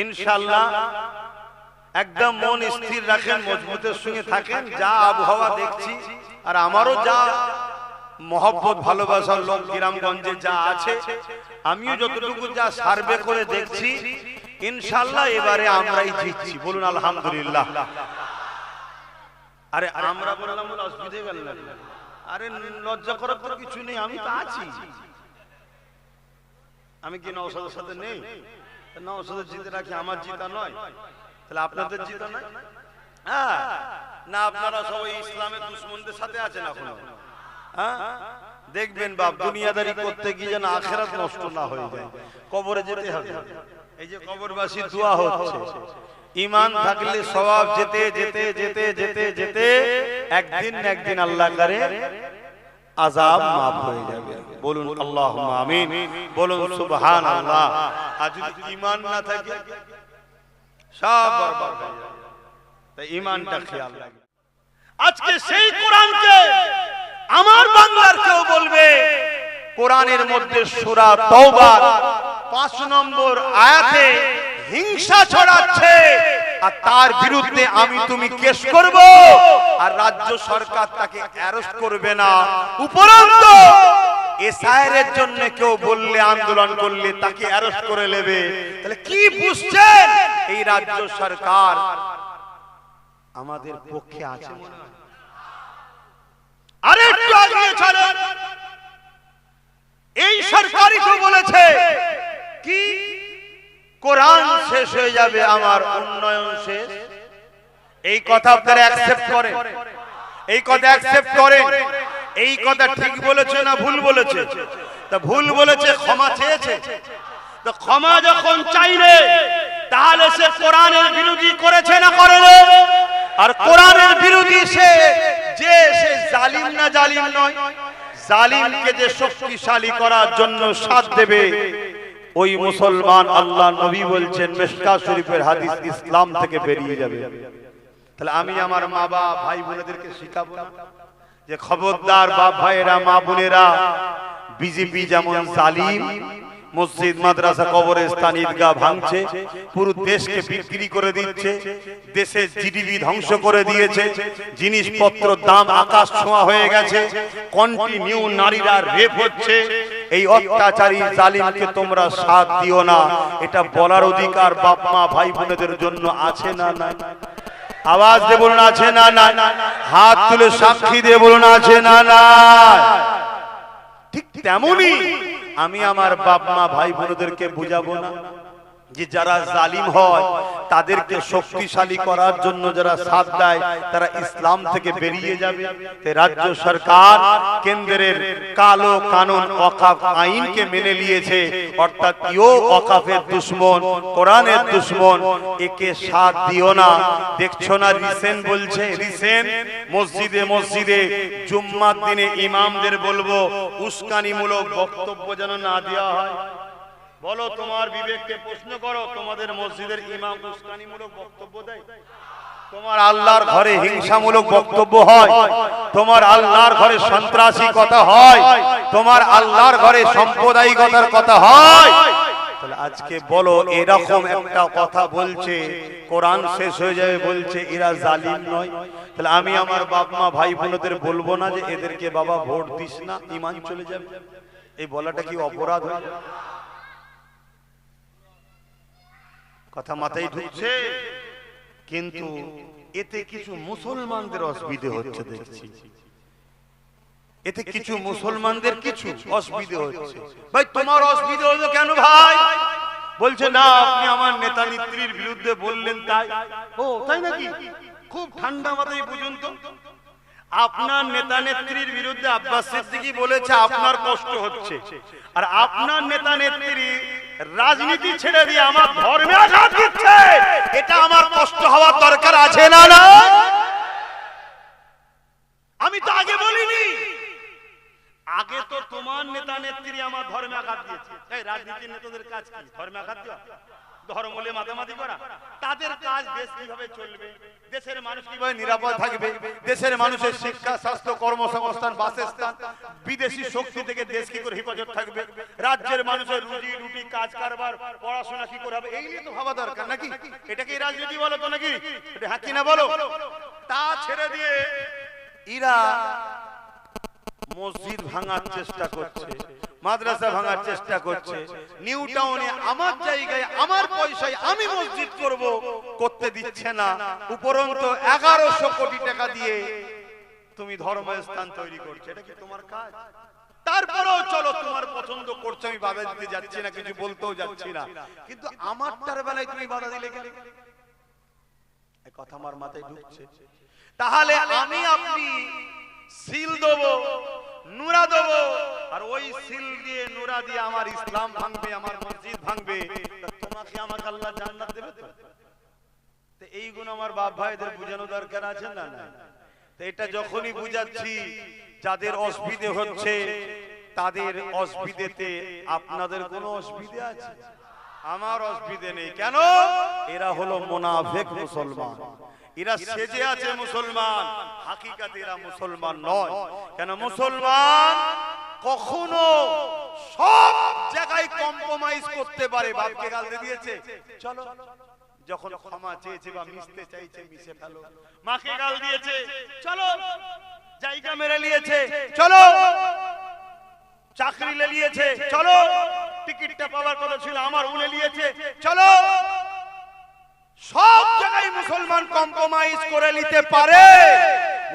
ইনশাআল্লাহ একদম মন স্থির রাখেন, মজবুতের সঙ্গে থাকেন। যা আবহাওয়া দেখছি আর আমারও যা মহব্বত ভালোবাসার লোক গ্রামগঞ্জে যা আছে, আমিও যতটুকু যা সার্ভে করে দেখছি, ইনশাআল্লাহ এবারে আমরাই জিতছি। বলুন আলহামদুলিল্লাহ। আরে আমরা বললাম বলে অসুবিধা গেল না? আরে লজ্জা করার তো কিছু নেই, আমি তো আছি। আমি কি নওশাদের সাথে নেই? নওশাদের জিতে রাখি, আমার জিতা নয়? তাহলে আপনাদের জিতা নয়? হ্যাঁ না, আপনারা সবাই ইসলামের দুশমনদের সাথে আছেন এখনো। হ্যাঁ দেখবেন বাপ, দুনিয়াদারি করতে গিয়ে যেন আখিরাত নষ্ট না হয়ে যায়। কবরে যেতে হবে। এই যে কবরবাসী দোয়া হচ্ছে, ঈমান থাকলে সওয়াব যেতে যেতে যেতে যেতে যেতে একদিন না একদিন আল্লাহ করে আযাব মাফ হয়ে যাবে। বলুন আল্লাহুম্মা আমিন, বলুন সুবহানাল্লাহ। আর যদি ঈমান না থাকে সব বরবাদ হয়ে যাবে। তাই ঈমানটা খেয়াল রাখবেন। আজকে সেই কোরআনকে আমার বাংলার কেউ বলবে, কোরআনের মধ্যে সূরা তাওবার 5 নম্বর আয়াতে হিংসা ছড়াচ্ছে, আর তার বিরুদ্ধে আমি তুমি কেস করব, আর রাজ্য সরকার তাকে অ্যারেস্ট করবে না। উপরন্ত এসআইয়ের জন্য কেউ বললে, আন্দোলন করলে তাকে অ্যারেস্ট করে নেবে। তাহলে কি বুঝছেন এই রাজ্য সরকার আমাদের পক্ষে আছে মনে হয়? আরে একটু এগিয়ে চলেন। এই সরকারই তো বলেছে কি কোরআন শেষ হয়ে যাবে, আমার উন্নয়ন শেষ। এই কথা আপনারা অ্যাকসেপ্ট করেন? এই কথা অ্যাকসেপ্ট করেন? এই কথা ঠিক বলেছে না ভুল বলেছে? তা ভুল বলেছে, ক্ষমা চেয়েছে। তো ক্ষমা যখন চাইলে, তাহলে সে কোরআনের বিরোধী করেছে না করেনি? আর কোরআনের বিরোধী সে জালিম না জালিম নয়? জালিমকে যে শক্তিশালী করার জন্য সাথ দেবে, ওই মুসলমান আল্লাহ নবী বলছেন, মিশকাত শরীফের হাদিস, ইসলাম থেকে বেরিয়ে যাবে। তাহলে আমি আমার মা বাবা ভাই বোনেদেরকে শিখাবো না যে খবরদার বাপ ভাইয়েরা, মা বোনেরা, বিজেপি যেমন জালিম, মসজিদ মাদ্রাসা কবরস্থান ঈদগাহ ভাঙছে, পুরো দেশকে বিক্রি করে দিচ্ছে, দেশের জিডিপি ধ্বংস করে দিয়েছে, জিনিসপত্র দাম আকাশ ছোঁয়া হয়ে গেছে, কন্টিনিউ নারীরা রেপ হচ্ছে। এই অত্যাচারী জালিমকে তোমরা সাথ দিও না, এটা বলার অধিকার বাপ মা ভাই বোনেদের জন্য আছে না নাই? আওয়াজ দিয়ে বলুন আছে না নাই? হাত তুলে সাক্ষী দিয়ে বলুন আছে না নাই? ঠিক তেমনি আমি আমার বাপ মা ভাই বোনদেরকে বুঝাবো না যে যারা জালিম হয় তাদেরকে শক্তিশালী করার জন্য যারা সাথ দেয় তারা ইসলাম থেকে বেরিয়ে যাবে। রাজ্য সরকার কেন্দ্রের কালো কানুন ওয়াকফ আইনকে মেনে নিয়েছে, অর্থাৎ ইও ওয়াকফের দুশমন, কোরআনের দুশমন, একে সাথ দিও না। দেখছো না রিসেন্ট বলছে, রিসেন্ট মসজিদে মসজিদে জুম্মার দিনে ইমামদের বলবো উস্কানিমূলক বক্তব্য যেন না দেওয়া হয়। বলো, তোমার বিবেককে প্রশ্ন করো, তোমাদের মসজিদের ইমাম উস্কানিমূলক বক্তব্য দেয়? তোমার আল্লাহর ঘরে হিংসামূলক বক্তব্য হয়, তোমার আল্লাহর ঘরে সন্ত্রাসী কথা হয়, তোমার আল্লাহর ঘরে সাম্প্রদায়িকতার কথা হয়। তাহলে আজকে বলো, এরকম একটা কথা বলছে, কোরআন শেষ হয়ে যাবে বলছে, এরা জালিম নয়? তাহলে আমি আমার বাপ মা ভাই বোনদের বলবো না যে এদেরকে বাবা ভোট দিস না, ঈমান চলে যাবে? এই বলাটা কি অপরাধ হয়ে যাবে? কথা মাথায় ঢুকছে? কিন্তু এতে কিছু মুসলমানদের অসুবিধে হচ্ছে দেখছি, এতে কিছু মুসলমানদের কিছু অসুবিধে হচ্ছে। ভাই তোমার অসুবিধা হলো কেন ভাই? বলছে না আপনি আমার নেতা নেত্রীর বিরুদ্ধে বললেন তাই। ও তাই নাকি? খুব ঠান্ডা মাথায় বুঝুন তো, আপনার নেতা নেত্রীর বিরুদ্ধে আব্বাস সিদ্দিকী বলেছে আপনার কষ্ট হচ্ছে, আর আপনার নেতা নেত্রী রাজনীতি ছেড়ে দিয়ে আমার ধর্মে আঘাত দিচ্ছে, এটা আমার কষ্ট হওয়ার দরকার আছে না? না, আমি তো আগে বলিনি। আগে তো তোমার নেতা নেত্রী আমার ধর্মে আঘাত দিয়েছে। এই রাজনীতির নেতাদের কাজ কি? ধর্মে আঘাত দেওয়া? ধর্ম বলে মাতামাতি করা। তাদের কাজ দেশ কিভাবে চলবে, দেশের মানুষ কিভাবে নিরাপদ থাকবে, দেশের মানুষের শিক্ষা, স্বাস্থ্য, কর্মসংস্থান, বাসস্থান, বিদেশি শক্তি থেকে দেশ কি করে হেফাজত থাকবে, রাজ্যের মানুষের রুজি রুটি, কাজ কারবার, পড়াশোনা কি করে হবে, এই নিয়ে তো ভাবা দরকার নাকি? এটাকে রাজনীতি বলো তো নাকি? এটা হ্যাঁ কিনা বলো? তা ছেড়ে দিয়ে এরা মসজিদ ভাঙার চেষ্টা করছে, মাদ্রাসা ভাঙার চেষ্টা করছে। নিউ টাউনে আমার জায়গায় আমার পয়সায় আমি মসজিদ করব, করতে দিচ্ছে না। উপরন্তু 1100 কোটি টাকা দিয়ে তুমি ধর্মস্থান তৈরি করছো। এটা কি তোমার কাজ? তারপরেও চলো, তোমার পছন্দ করছো, আমি বাধা দিতে যাচ্ছি না, কিছু বলতেও যাচ্ছি না, কিন্তু আমারটার বেলায় তুমি বাধা দিলে কেন? এই কথা আমার মাথায় ঢুকছে। তাহলে আমি আপনি সিল দেবো, নুরা দেবো, আর ওই সিল দিয়ে নুরা দিয়ে আমার ইসলাম ভাঙবে, আমার মসজিদ ভাঙবে, তোমাকে আমাকে আল্লাহ জান্নাত দেবে তো? এই গুণ আমার বাপ ভাইদের বুঝানো দরকার আছে না? না। তো এটা যখনই বুঝাচ্ছি, যাদের অসুবিধে হচ্ছে তাদের অসুবিধেতে আপনাদের কোনো অসুবিধা আছে? আমার অসুবিধে নেই। কেন? এরা হলো মুনাফিক মুসলমান, এরা সেজে আছে মুসলমান, হাকিকাতে এরা মুসলমান নয়। কেন? মুসলমান কখনো সব জায়গায় কম্প্রোমাইজ করতে পারে। বাপকে গাল দিয়েছে, চলো, যখন ক্ষমা চেয়েছে বা মিশতে চাইছে মিশে ফেলো। মাকে গাল দিয়েছে, চলো, জায়গা মেরে নিয়েছে, চলো, চাকরি নিয়েছে, চলো, টিকিটটা পাওয়ার কথা ছিল আমার, উনি নিয়েছে, চলো। সব জায়গায় মুসলমান কম্প্রোমাইজ করে নিতে পারে।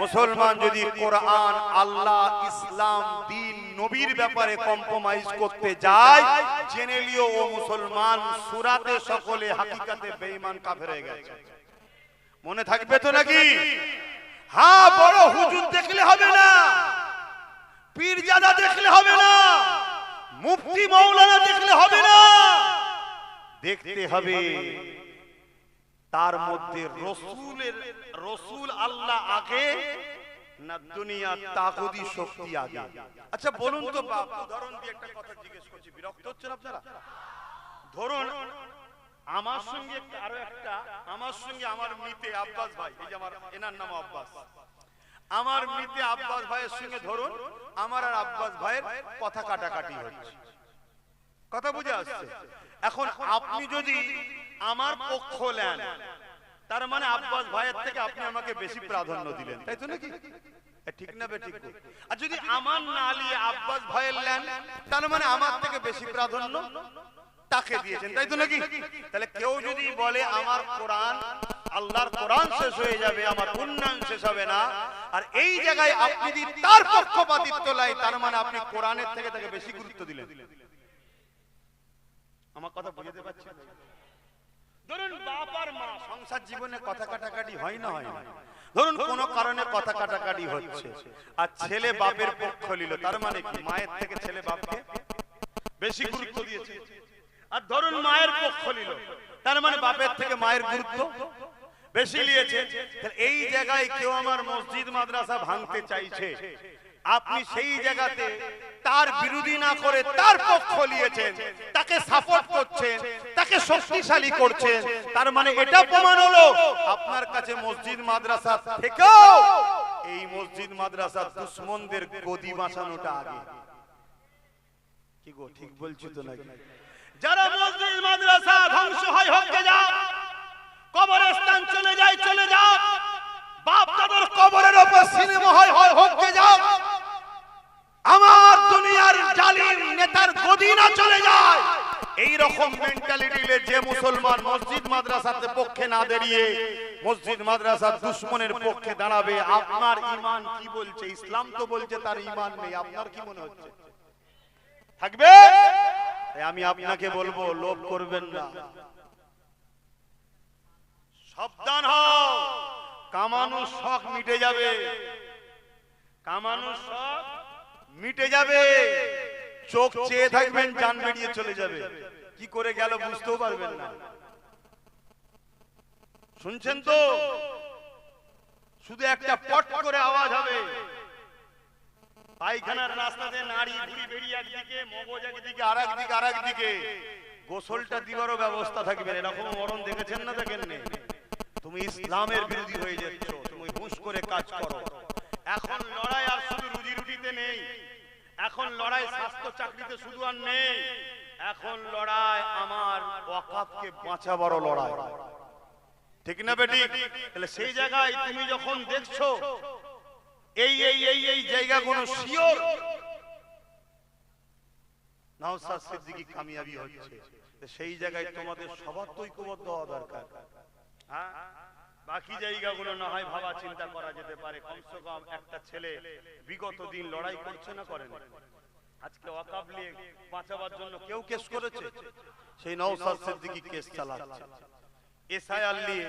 মুসলমান যদি কোরআন, আল্লাহ, ইসলাম, দ্বীন, নবীর ব্যাপারে কম্প্রোমাইজ করতে যায়, জেনে লিও ও মুসলমান সূরাতে সকলে হাকিকাতে বেঈমান কাফের হয়ে গেছে। মনে থাকবে তো নাকি? হ্যাঁ, বড় হুজুর দেখলে হবে না, পীরজাদা দেখলে হবে না, মুফতি মাওলানা দেখলে হবে না, দেখতে হবে তার মধ্যে রসুল আল্লাহ আগে না দুনিয়া তাগুদি শক্তি আগে? আচ্ছা বলুন তো বাপ, উদাহরণ দিয়ে একটা কথা জিজ্ঞেস করছি, বিরক্ত হচ্ছেন আপনারা? ধরুন আমার সঙ্গে আমার মিতে আব্বাস ভাই, এই যে আমার এনার নাম আব্বাস, আমার মিতে আব্বাস ভাইয়ের সঙ্গে ধরুন আমার আর আব্বাস ভাইয়ের কথা কাটাকাটি হচ্ছে, কথা বুঝে আসছে। এখন আপনি যদি আমার পক্ষ নেন, তার মানে আব্বাস ভাইয়ের থেকে আপনি আমাকে বেশি প্রাধান্য দিলেন, তাই তো নাকি? ঠিক না বে? ঠিক। আর যদি আমার না নিয়ে আব্বাস ভাইয়ের নেন, তার মানে আমার থেকে বেশি প্রাধান্য তাকে দিয়েছেন, তাই তো নাকি? তাহলে কেউ যদি বলে আমার কোরআন, আল্লাহর কোরআন শেষ হয়ে যাবে, আমার উন্নয়ন শেষ হবে না, আর এই জায়গায় আপনি যদি তার পক্ষপাতিত্ব লাই, তার মানে আপনি কোরআনের থেকে তাকে বেশি গুরুত্ব দিলেন। আমার কথা বুঝতে পারছেন? ধরুন বাপ আর মা সংসার জীবনে কথা কাটাকাটি হয় না, হয় না? ধরুন কোন কারণে কথা কাটাকাটি হচ্ছে, আর ছেলে বাপের পক্ষ নিল, তার মানে কি মায়ের থেকে ছেলে বাপকে বেশি গুরুত্ব দিয়েছে। আর ধরুন মায়ের পক্ষ নিল, তার মানে বাপের থেকে মায়ের গুরুত্ব বেশি নিয়েছে। এই জায়গায় কেউ আমার মসজিদ মাদ্রাসা ভাঙতে চাইছে, আপনি সেই জায়গাতে তার বিরোধী না করে তার পক্ষ নিয়েছেন, তাকে সাপোর্ট করছেন, তাকে শক্তিশালী করছেন, তার মানে এটা প্রমাণ হলো আপনার কাছে মসজিদ মাদ্রাসা থেকেও এই মসজিদ মাদ্রাসা দুশমনদের গদি বাঁচানোটা আগে। কি গো, ঠিক বলছি তো নাকি? যারা মসজিদ মাদ্রাসা ধ্বংস হয় হয়ে যাক, কবরস্থান চলে যায় চলে যাক, বাপ দাদার কবরের উপর সিনেমা হয় হয়ে যাক, আমার দুনিয়ার জালিম নেতার গদি না চলে যায়, এই রকম মেন্টালিটি নিয়ে যে মুসলমান মসজিদ মাদ্রাসাতে পক্ষে না দাঁড়িয়ে মসজিদ মাদ্রাসার দুশমনের পক্ষে দাঁড়াবে, আপনার ঈমান কি বলছে? ইসলাম তো বলছে তার ঈমান নেই, আপনার কি মনে হচ্ছে থাকবে? আমি আপনাকে বলবো, লোভ করবেন না, সাবধান হও, কামানোর শখ মিটে যাবে, কামানোর শখ মিটে যাবে, চোখ চেয়ে থাকবেন, জান বেরিয়ে চলে যাবে, কি করে গেল বুঝতেও পারবেন না। শুনছেন তো? শুধু একটা পট করে আওয়াজ হবে, পায়খানার রাস্তাতে নাড়ি ঘুরি বেরিয়ে একদিকে, মগজ একদিকে, আর একদিকে, গোসলটা দিবারও ব্যবস্থা থাকবে, এরকম মরণ দেখেছেন না দেখেননি? তুমি ইসলামের বিরোধী হয়ে যাচ্ছ, তুমি হুঁশ করে কাজ করো। এখন লড়াই আর শুধু রুজি রুটিতে নেই, এখন লড়াই স্বাস্থ্য চাকরিতে শুধু আর নেই, এখন লড়াই আমার ওয়াকাফকে বাঁচাবার লড়াই, ঠিক না বেটি? তাহলে সেই জায়গায় তুমি যখন দেখছো এই এই এই এই জায়গাগুলো শিওর নওশাদ সিদ্দিকী কামিয়াবি হচ্ছে, সেই জায়গায় তোমাদের সবার তো ঐক্যবদ্ধ হওয়া দরকার। হ্যাঁ, বাকি জায়গাগুলো না হয় ভাবা চিন্তা করা যেতে পারে। কমসে কম একটা ছেলে বিগত দিন লড়াই করছে না, করেন? আজকে ওয়াকাফ নিয়ে বাঁচাবার জন্য কেউ কেস করেছে? সেই নওশাদ সিদ্দিকী কেস চালাচ্ছে। এসআইআর নিয়ে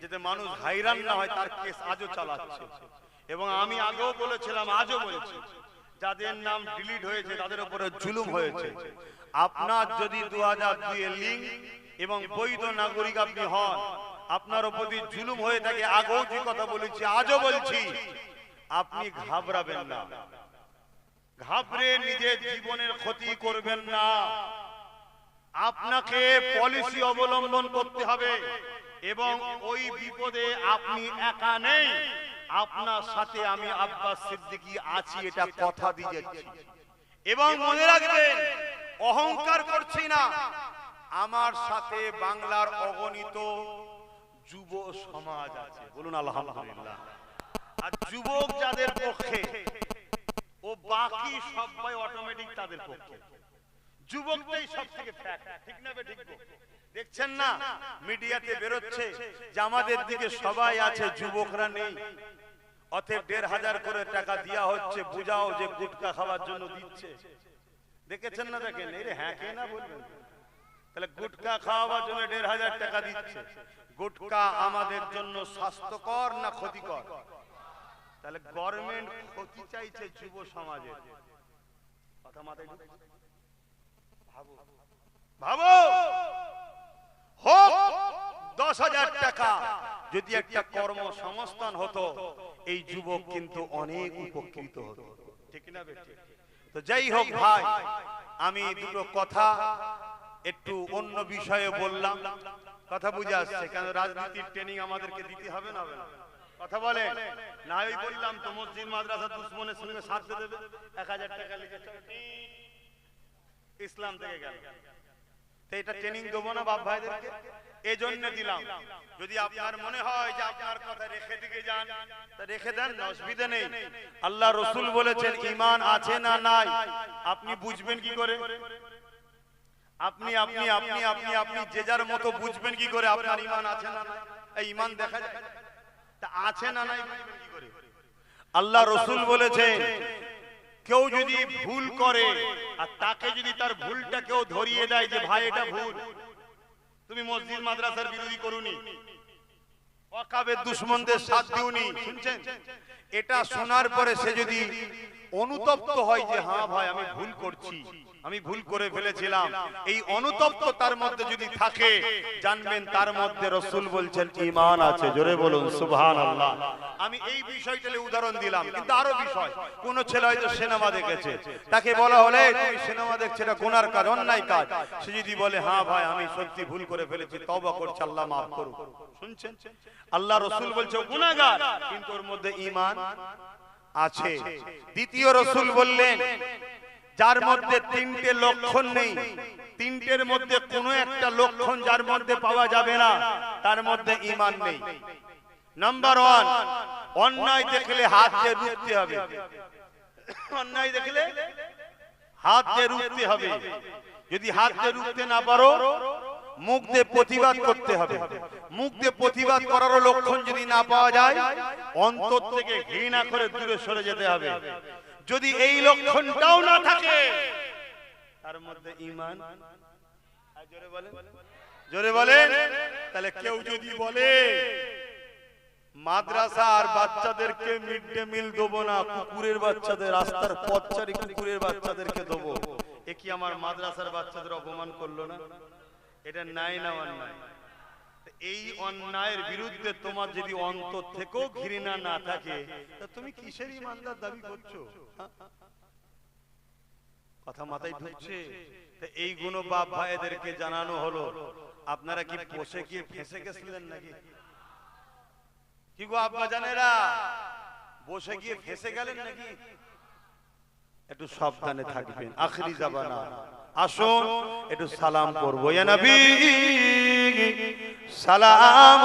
যাতে মানুষ হাইরান না হয় তার কেস আজও চালাচ্ছে। এবং আমি আগেও বলেছিলাম, আজও বলছি, যাদের নাম ডিলিট হয়েছে তাদের উপরে জুলুম হয়েছে। আপনার যদি 2002 এর লিঙ্ক এবং বৈধ নাগরিক আপনি হন, আপনার উপর জুলুম হয়ে থাকে, আগেও যে কথা বলেছি আজও বলছি, আপনি ঘাবড়াবেন না, ঘাবড়ে নিজের জীবনের ক্ষতি করবেন না। আপনাকে পলিসি অবলম্বন করতে হবে এবং ওই বিপদে আপনি একা নেই, আপনার সাথে আমি আব্বাস সিদ্দিকী আছি, এটা কথা দিয়ে যাচ্ছি। এবং মনে রাখবেন, অহংকার করছি না, আমার সাথে বাংলার অগণিত যুব সমাজ আছে, বলুন আলহামদুলিল্লাহ। আর যুবক যাদের পক্ষে, ও বাকি সবাই অটোমেটিক তাদের পক্ষে, যুবকটাই সব থেকে ফ্যাক্ট, ঠিক না বে ঠিক? দেখছেন না মিডিয়াতে বেরোচ্ছে যে আমাদের দিকে সবাই আছে, যুবকরা নেই। অতএব 1500 করে টাকা দেওয়া হচ্ছে, বুঝাও যে গুটকা খাওয়ার জন্য দিচ্ছে। দেখেছেন না দেখেন? এই রে হ্যাঁ কে না বলবেন? তাহলে গুটকা খাওয়াবার জন্য 1500 টাকা দিচ্ছে। গুটকা আমাদের জন্য স্বাস্থ্যকর না ক্ষতিকর? তাহলে গভর্নমেন্ট ক্ষতি চাইছে যুব সমাজের, কথা মাথায় ভাবো, ভাবো। হোক 10,000 টাকা, যদি একটা কর্মসংস্থান হতো, এই যুবক কিন্তু অনেক উপকৃত হতো, ঠিক না বেটি? তো যাই হোক ভাই, আমি দুটো কথা একটু অন্য বিষয়ে বললাম, কথা বুঝে আসছে? কেন রাজনীতির ট্রেনিং আমাদেরকে দিতে হবে না? কথা বলে না, ওই বললাম তো মসজিদ মাদ্রাসা দুশ্মনের সঙ্গে সাথে দেবে, 1000 টাকা লিখে ইসলাম থেকে গেল। তো এটা ট্রেনিং দেবো না বাপ ভাইদেরকে? এই জন্য দিলাম। যদি আপনার মনে হয় যে আপনার কথা রেখে দিকে যান, তা রেখে দেন, অসুবিধা নেই। আল্লাহ রসুল বলেছেন ঈমান আছে না নাই আপনি বুঝবেন কি করে? আপনি আপনি আপনি আপনি আপনি যে যার মতো বুঝবেন কি করে আপনার ঈমান আছে না নাই? এই ঈমান দেখা যায়, তা আছে না নাই বুঝবেন কি করে? আল্লাহ রসুল বলেছেন কেউ যদি ভুল করে আর তাকে যদি তার ভুলটা কেউ ধরিয়ে দেয় যে ভাই এটা ভুল, তুমি মসজিদ মাদ্রাসার বিরোধী করুনি, ওয়াকাফের দুশমনদের সাথ দিওনি, শুনছেন? এটা শোনার পরে সে যদি অনুতপ্ত হয় যে হ্যাঁ ভাই আমি ভুল করছি, আমি ভুল করে ফেলেছিলাম, এই অনুতপ্ত তার মধ্যে যদি থাকে, জানবেন তার মধ্যে রাসূল বলছেন ঈমান আছে। জোরে বলুন সুবহানাল্লাহ। আমি এই বিষয়টালে উদাহরণ দিলাম, কিন্তু আরো বিষয়, কোন ছেলে হয়তো সিনেমা দেখেছে, তাকে বলা হলে তুমি সিনেমা দেখছো, এটা গুনার কাজ, অন্যায় কাজ, সে যদি বলে হ্যাঁ ভাই আমি সত্যি ভুল করে ফেলেছি, তওবা করছি, আল্লাহ মাফ করুন, শুনছেন? আল্লাহ রাসূল বলছে গুনাহগার, কিন্তু ওর মধ্যে ঈমান আছে। দ্বিতীয় রাসূল বললেন যার মধ্যে 3টে লক্ষণ নেই, 3টের মধ্যে কোনো একটা লক্ষণ যার মধ্যে পাওয়া যাবে না, তার মধ্যে ঈমান নেই। নাম্বার 1, অন্যায় দেখলে হাত দিয়ে রুখতে হবে। অন্যায় দেখলে হাত দিয়ে রুখতে হবে। যদি হাত দিয়ে রুখতে না পারো, মুখ দিয়ে প্রতিবাদ করতে হবে। মুখ দিয়ে প্রতিবাদ করারও লক্ষণ যদি না পাওয়া যায়, অন্তর থেকে ঘৃণা করে দূরে সরে যেতে হবে। যদি এই লক্ষণটাও না থাকে, তার মধ্যে ঈমান, জোরে বলেন, জোরে বলেন। তাহলে কেউ যদি বলে মাদ্রাসা আর বাচ্চাদেরকে মিড ডে মিল দেবো না, কুকুরের বাচ্চাদের, রাস্তার পথচারী কুকুরের বাচ্চাদেরকে দেবো, এ কি আমার মাদ্রাসার বাচ্চাদের অপমান করলো না? এটা নাই না অন্যায়? এই অন্যায়ের বিরুদ্ধে তোমার যদি অন্তর থেকেও ঘৃণা না থাকে, তা তুমি কিসের ইমানদার দাবি করছো? কথা মাথায় ঢুকছে? তো এইগুলো বাপ ভাইদেরকে জানানো হলো। আপনারা কি বসে গিয়ে ফেঁসে গেছিলেন নাকি? কি গো আব্বা জানেরা, বসে গিয়ে ফেঁসে গেলেন নাকি? একটু সাবধানে থাকবেন, আখরি জামানা। আসুন একটু সালাম করবো, ইয়া নবী সালাম